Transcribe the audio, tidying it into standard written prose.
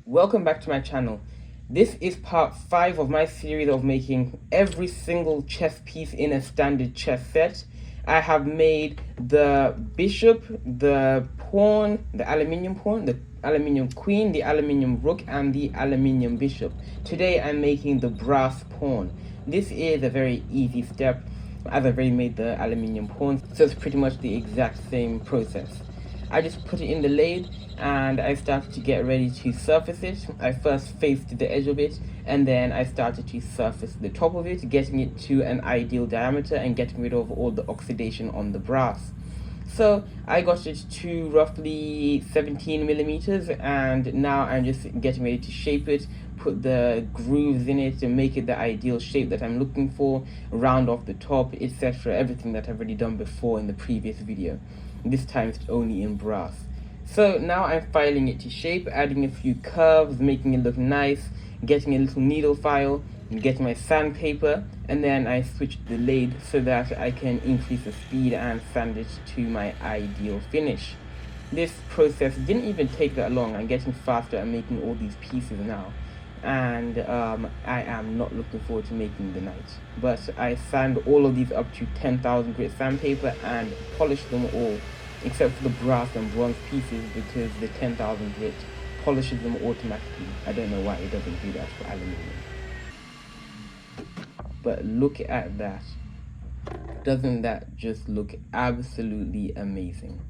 welcome back to my channel. This is part 5 of my series of making every single chess piece in a standard chess set. I have made the bishop, the pawn, the aluminium pawn, the aluminium queen, the aluminium rook, and the aluminium bishop. Today I'm making the brass pawn. This is a very easy step as I've already made the aluminium pawn, so it's pretty much the exact same process. I just put it in the lathe and I started to get ready to surface it. I first faced the edge of it and then I started to surface the top of it, getting it to an ideal diameter and getting rid of all the oxidation on the brass. So I got it to roughly 17 millimeters and now I'm just getting ready to shape it, put the grooves in it and make it the ideal shape that I'm looking for, round off the top, etc. Everything that I've already done before in the previous video. This time it's only in brass. So now I'm filing it to shape, adding a few curves, making it look nice, getting a little needle file, getting my sandpaper, and then I switched the lathe so that I can increase the speed and sand it to my ideal finish. This process didn't even take that long. I'm getting faster at making all these pieces now, and I am not looking forward to making the knight. But I sand all of these up to 10,000 grit sandpaper and polish them all, except for the brass and bronze pieces, because the 10,000 grit polishes them automatically. I don't know why it doesn't do that for aluminium. But look at that. Doesn't that just look absolutely amazing?